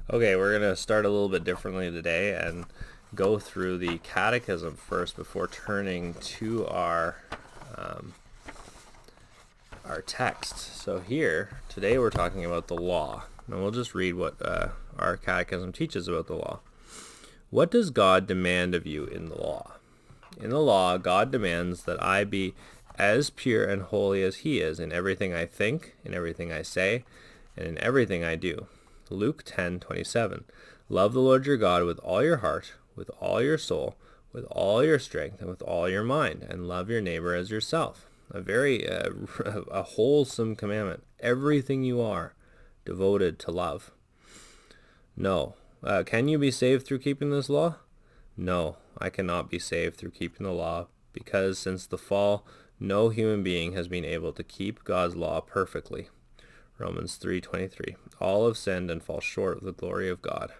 Okay, we're going to start a little bit differently today and go through the Catechism first before turning to um, our text. So here, today we're talking about the law. And we'll just read what our Catechism teaches about the law. What does God demand of you in the law? In the law, God demands that I be as pure and holy as he is in everything I think, in everything I say, and in everything I do. Luke 10:27. Love the Lord your God with all your heart, with all your soul, with all your strength, and with all your mind, and love your neighbor as yourself. A very a wholesome commandment. Everything you are devoted to love. No. Can you be saved through keeping this law? No, I cannot be saved through keeping the law, because since the fall, no human being has been able to keep God's law perfectly. Romans 3:23. All have sinned and fall short of the glory of God.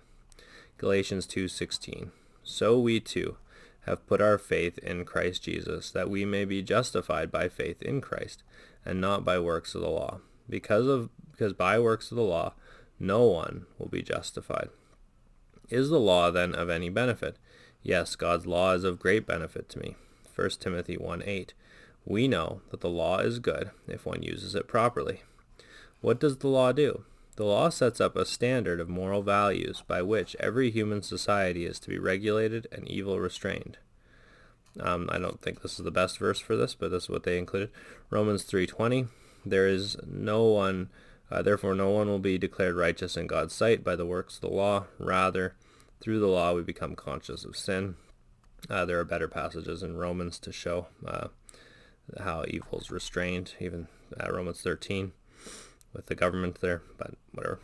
Galatians 2:16. So we too have put our faith in Christ Jesus, that we may be justified by faith in Christ, and not by works of the law. Because by works of the law, no one will be justified. Is the law then of any benefit? Yes, God's law is of great benefit to me. 1 Timothy 1:8. We know that the law is good if one uses it properly. What does the law do? The law sets up a standard of moral values by which every human society is to be regulated and evil restrained. I don't think this is the best verse for this, but this is what they included. Romans 3:20. There is no one, therefore no one will be declared righteous in God's sight by the works of the law. Rather, through the law we become conscious of sin. There are better passages in Romans to show how evil is restrained, even Romans 13. With the government there, but whatever.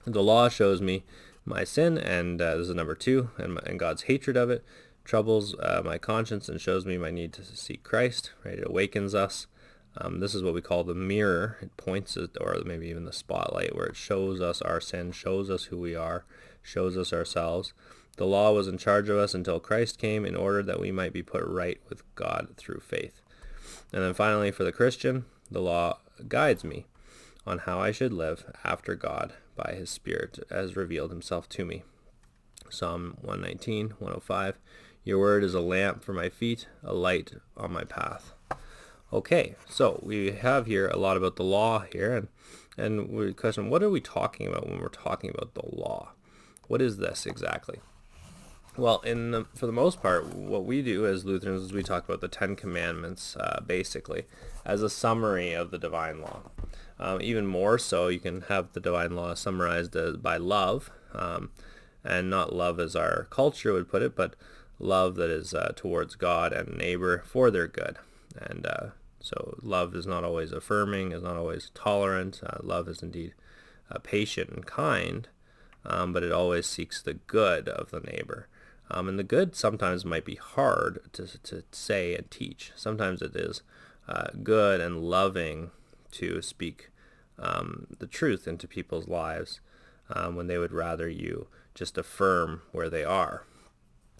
The law shows me my sin, and this is number 2, and God's hatred of it troubles my conscience and shows me my need to seek Christ, right? It awakens us. This is what we call the mirror. It points it, or maybe even the spotlight, where it shows us our sin, shows us who we are, shows us ourselves. The law was in charge of us until Christ came in order that we might be put right with God through faith. And then finally, for the Christian, the law guides me on how I should live after God by his Spirit has revealed himself to me. Psalm 119, 105. Your word is a lamp for my feet, a light on my path. Okay, so we have here a lot about the law here, and we question, what are we talking about when we're talking about the law? What is this exactly? Well, for the most part, what we do as Lutherans is we talk about the Ten Commandments, basically, as a summary of the divine law. Even more so, you can have the divine law summarized by love, and not love as our culture would put it, but love that is towards God and neighbor for their good. And so love is not always affirming, is not always tolerant. Love is indeed patient and kind, but it always seeks the good of the neighbor. And the good sometimes might be hard to say and teach. Sometimes it is good and loving to speak the truth into people's lives when they would rather you just affirm where they are.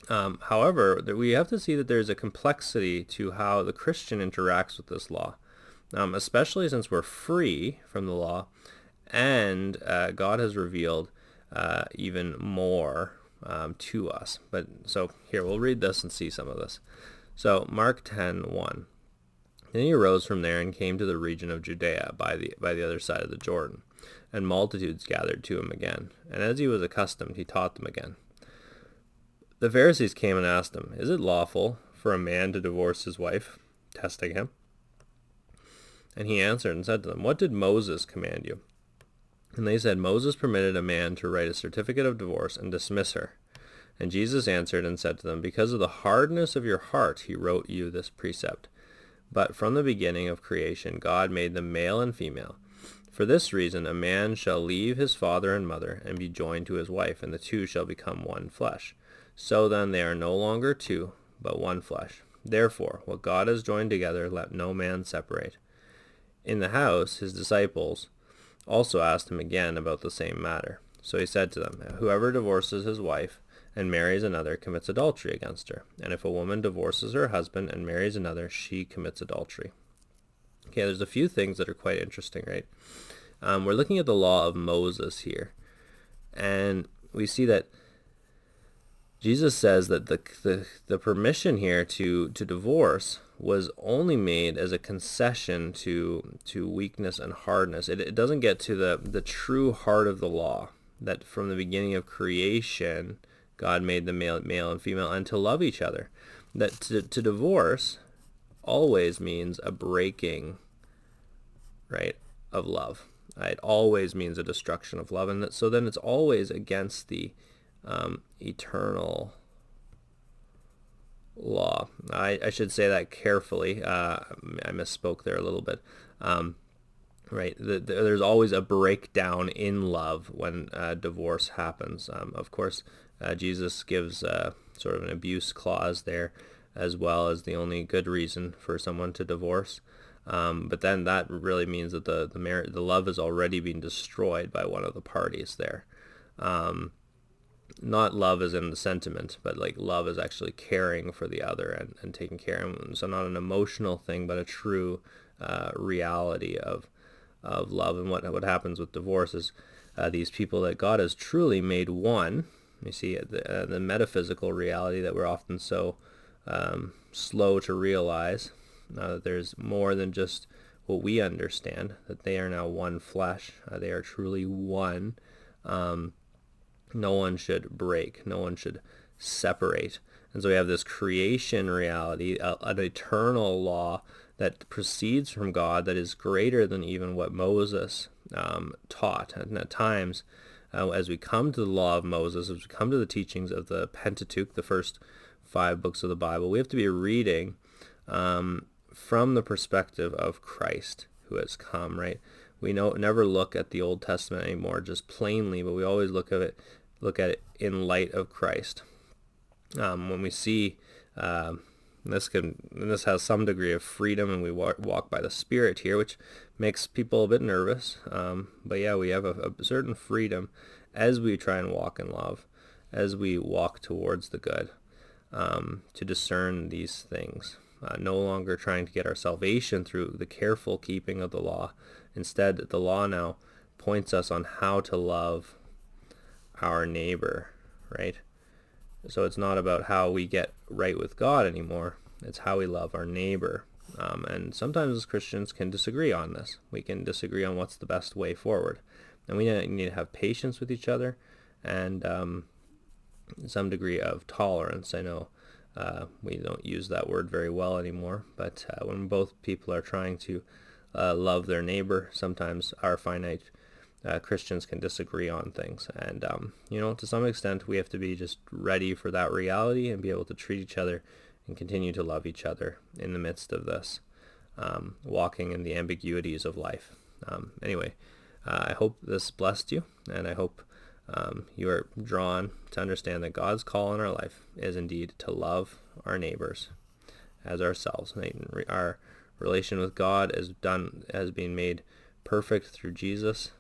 However, we have to see that there's a complexity to how the Christian interacts with this law, especially since we're free from the law, and God has revealed even more to us. But so here, we'll read this and see some of this. So Mark 10:1. Then he arose from there and came to the region of Judea by the other side of the Jordan, and multitudes gathered to him again. And as he was accustomed, he taught them again. The Pharisees came and asked him, "Is it lawful for a man to divorce his wife?" testing him. And he answered and said to them, "What did Moses command you?" And they said, "Moses permitted a man to write a certificate of divorce and dismiss her." And Jesus answered and said to them, "Because of the hardness of your heart he wrote you this precept. But from the beginning of creation God made them male and female. For this reason a man shall leave his father and mother and be joined to his wife, and the two shall become one flesh. So then they are no longer two, but one flesh. Therefore what God has joined together let no man separate." In the house his disciples also asked him again about the same matter. So he said to them, "Whoever divorces his wife and marries another commits adultery against her. And if a woman divorces her husband and marries another, she commits adultery." Okay, there's a few things that are quite interesting, right? We're looking at the law of Moses here. And we see that Jesus says that the permission here to divorce was only made as a concession to weakness and hardness. It doesn't get to the true heart of the law, that from the beginning of creation, God made the male and female, and to love each other. That to divorce always means a breaking, right, of love. It always means a destruction of love, and so then it's always against the eternal law. I should say that carefully. I misspoke there a little bit. Right, there's always a breakdown in love when divorce happens. Of course, Jesus gives sort of an abuse clause there, as well as the only good reason for someone to divorce. But then that really means that the love has already been destroyed by one of the parties there. Not love as in the sentiment, but like love is actually caring for the other and taking care of them. So not an emotional thing, but a true reality of love. And what happens with divorce is these people that God has truly made one. You see the metaphysical reality that we're often so slow to realize, that there's more than just what we understand, that they are now one flesh. They are truly one. No one should break. No one should separate. And so we have this creation reality, an eternal law that proceeds from God that is greater than even what Moses taught. And at times, as we come to the law of Moses, as we come to the teachings of the Pentateuch, the first 5 books of the Bible, we have to be reading from the perspective of Christ who has come, right? We never look at the Old Testament anymore just plainly, but we always look at it in light of Christ. When we see this has some degree of freedom, and we walk by the Spirit here, which makes people a bit nervous. But yeah, we have a certain freedom as we try and walk in love, as we walk towards the good, to discern these things. No longer trying to get our salvation through the careful keeping of the law. Instead, the law now points us on how to love our neighbor, right? So it's not about how we get right with God anymore. It's how we love our neighbor. And sometimes as Christians can disagree on this. We can disagree on what's the best way forward. And we need to have patience with each other and some degree of tolerance. I know we don't use that word very well anymore, but when both people are trying to love their neighbor, sometimes our finite Christians can disagree on things. And, to some extent, we have to be just ready for that reality and be able to treat each other and continue to love each other in the midst of this, walking in the ambiguities of life. Anyway, I hope this blessed you, and I hope you are drawn to understand that God's call in our life is indeed to love our neighbors as ourselves. Our relation with God has been made perfect through Jesus,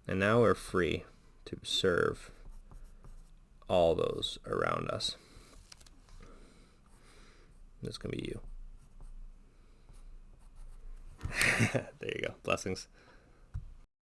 and now we're free to serve all those around us. This can be you. There you go. Blessings.